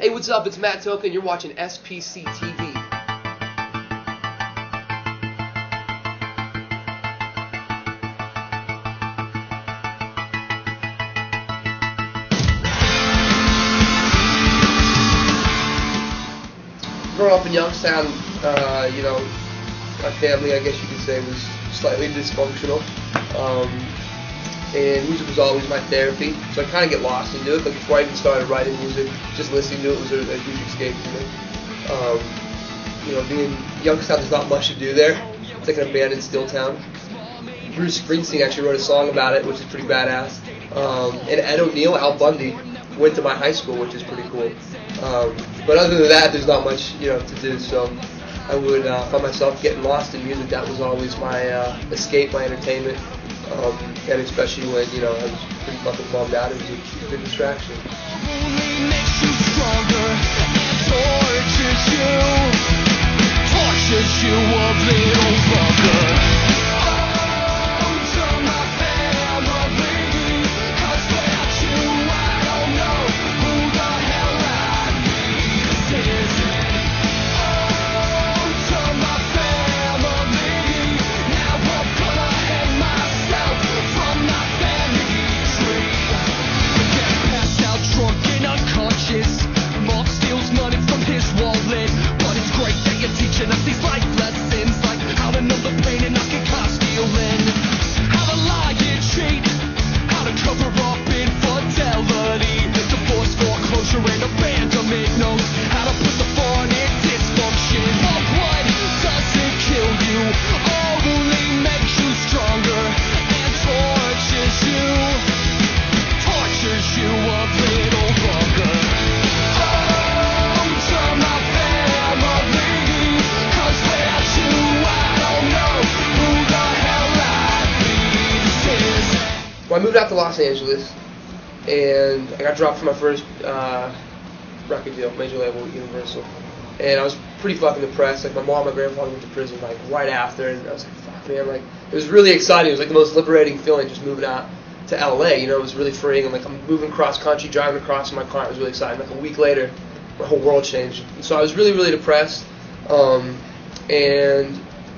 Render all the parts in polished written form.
Hey, what's up? It's Matt Toka, and you're watching SPC TV. Growing up in Youngstown, my family, I guess you could say, was slightly dysfunctional. And music was always my therapy, so I kind of get lost into it. But before I even started writing music, just listening to it was a huge escape for me. Being Youngstown, there's not much to do there. It's like an abandoned still town. Bruce Springsteen actually wrote a song about it, which is pretty badass. And Ed O'Neill, Al Bundy, went to my high school, which is pretty cool. But other than that, there's not much to do. So I would find myself getting lost in music. That was always my escape, my entertainment. And especially when, I was pretty fucking bummed out, it was a good distraction. Only makes you stronger and tortures you a little longer. Oh, to my family, 'cause without you I don't know who the hell I'd be. This is it. Oh, to my family, now I'm gonna hang myself from my family tree. I get passed out drunk and unconscious. Mom steals money from his wallet, but it's great that you're teaching us these life lessons, like how to know the pain and not get caught stealing, how to lie and cheat, how to cover up infidelity, divorce, foreclosure, and abandonment notes, how to put the fun in dysfunction. But what doesn't kill you only makes you stronger and tortures you a little longer. Oh, to my family, 'cause without you I don't know who the hell I'd be. This is Well, I moved out to Los Angeles, and I got dropped from my first record deal, major label, Universal. And I was pretty fucking depressed. Like, my mom and my grandfather went to prison, like, right after, and I was like, fuck, man, like, it was really exciting. It was, like, the most liberating feeling, just moving out to LA, it was really freeing. I'm moving cross country, driving across in my car. It was really exciting. Like, a week later, my whole world changed. And so I was really, really depressed, and I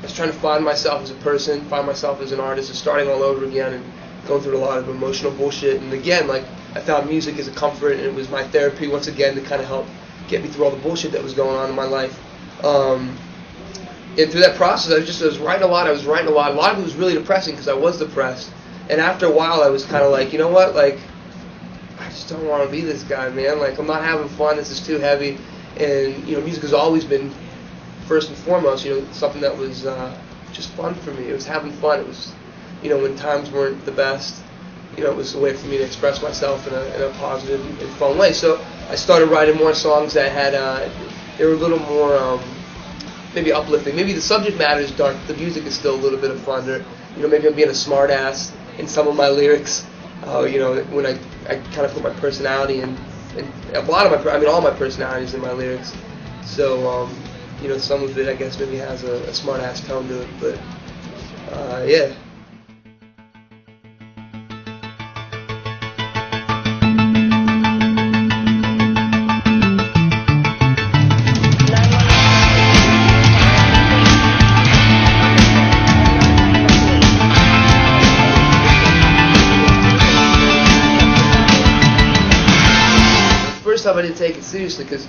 was trying to find myself as a person, find myself as an artist, and starting all over again, and going through a lot of emotional bullshit. And again, like, I found music as a comfort, and it was my therapy once again to kind of help get me through all the bullshit that was going on in my life. And through that process, I was writing a lot. A lot of it was really depressing because I was depressed. And after a while, I was kind of like, you know what, like, I just don't want to be this guy, man. Like, I'm not having fun. This is too heavy. And, music has always been, first and foremost, something that was just fun for me. It was having fun. It was, when times weren't the best, it was a way for me to express myself in a positive and fun way. So I started writing more songs that had, they were a little more, maybe uplifting. Maybe the subject matter is dark. The music is still a little bit of fun. Or, maybe I'm being a smart ass in some of my lyrics, when I kind of put my personality in a lot of all my personalities in my lyrics. So, some of it, I guess, maybe has a smart ass tone to it, but, yeah. First time I didn't take it seriously because,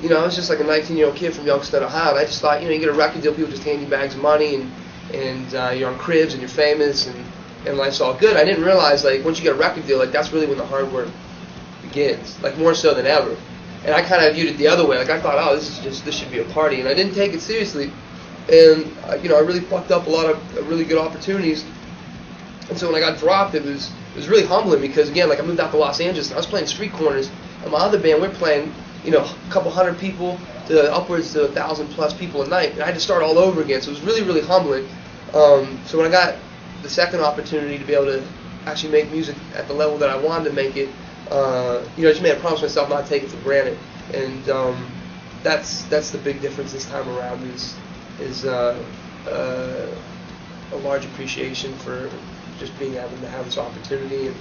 I was just like a 19-year-old kid from Youngstown, Ohio, and I just thought, you get a record deal, people just hand you bags of money, and you're on cribs, and you're famous, and life's all good. I didn't realize, like, once you get a record deal, like, that's really when the hard work begins, like, more so than ever. And I kind of viewed it the other way. Like, I thought, oh, this should be a party, and I didn't take it seriously. And, I really fucked up a lot of really good opportunities. And so when I got dropped, it was really humbling because, again, like, I moved out to Los Angeles, and I was playing street corners. And my other band, we're playing, a couple hundred people to upwards to 1,000+ people a night. And I had to start all over again, so it was really, really humbling. So when I got the second opportunity to be able to actually make music at the level that I wanted to make it, I just made a promise to myself not to take it for granted. And that's the big difference this time around is a large appreciation for just being able to have this opportunity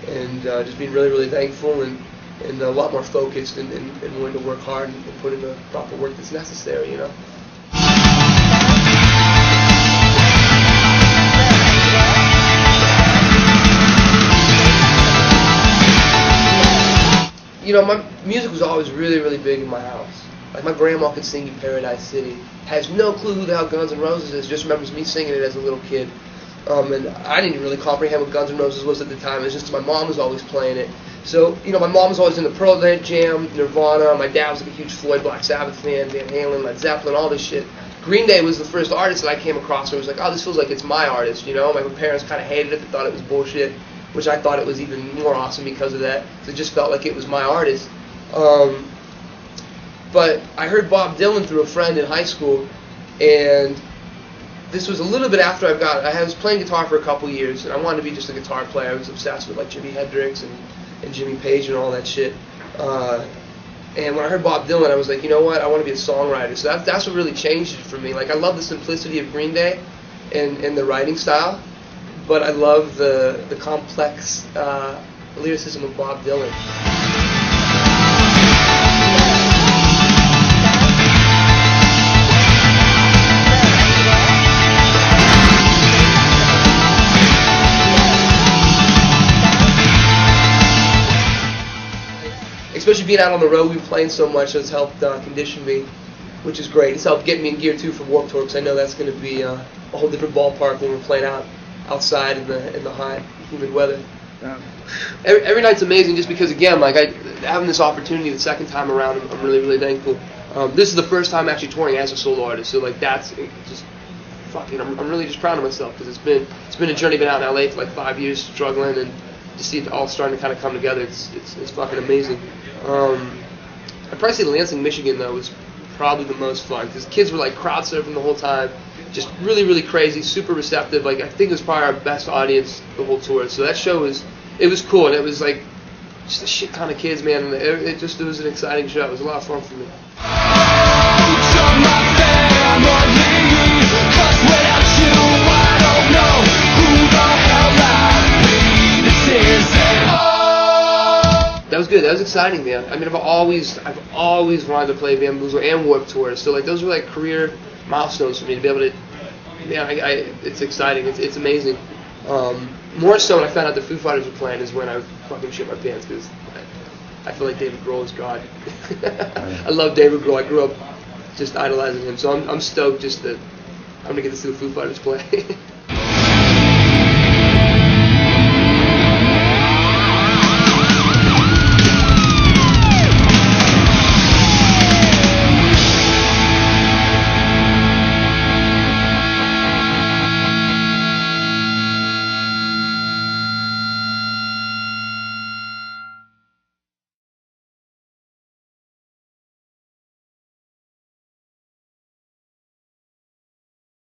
and just being really, really thankful. And and a lot more focused and willing to work hard and put in the proper work that's necessary, you know. You know, my music was always really, really big in my house. Like, my grandma could sing you Paradise City. Has no clue who the hell Guns N' Roses is, just remembers me singing it as a little kid. And I didn't really comprehend what Guns N' Roses was at the time. It was just my mom was always playing it. So, you know, my mom was always into Pearl Jam, Nirvana. My dad was like a huge Floyd, Black Sabbath fan, Van Halen, Led Zeppelin, all this shit. Green Day was the first artist that I came across where it was like, oh, this feels like it's my artist, you know? My parents kind of hated it. They thought it was bullshit, which I thought it was even more awesome because of that. So it just felt like it was my artist. But I heard Bob Dylan through a friend in high school, and this was a little bit after I was playing guitar for a couple years, and I wanted to be just a guitar player. I was obsessed with like Jimi Hendrix and Jimmy Page and all that shit. And when I heard Bob Dylan, I was like, you know what, I want to be a songwriter. So that's what really changed it for me. Like, I love the simplicity of Green Day and the writing style, but I love the complex lyricism of Bob Dylan. Especially being out on the road, we've been playing so much, it's helped condition me, which is great. It's helped get me in gear too for Warped Tour, because I know that's going to be a whole different ballpark when we're playing outside in the hot, humid weather. Yeah. Every night's amazing, just because, again, like having this opportunity the second time around, I'm really, really thankful. This is the first time actually touring as a solo artist, so like that's just fucking. I'm really just proud of myself, because it's been a journey. Been out in LA for like 5 years, struggling, and to see it all starting to kind of come together, it's fucking amazing. I'd probably say Lansing, Michigan, though, was probably the most fun, because kids were like crowd surfing the whole time, just really, really crazy, super receptive. Like, I think it was probably our best audience the whole tour. So that show was cool, and it was like just a shit ton of kids, man. And it was an exciting show. It was a lot of fun for me. That was good. That was exciting, man. I mean, I've always wanted to play Bamboozle and Warped Tour. So like those were like career milestones for me to be able to. Yeah, it's exciting. It's amazing. More so when I found out the Foo Fighters were playing is when I fucking shit my pants, because I feel like David Grohl is God. I love David Grohl. I grew up just idolizing him. So I'm stoked just that I'm gonna get to see the Foo Fighters play.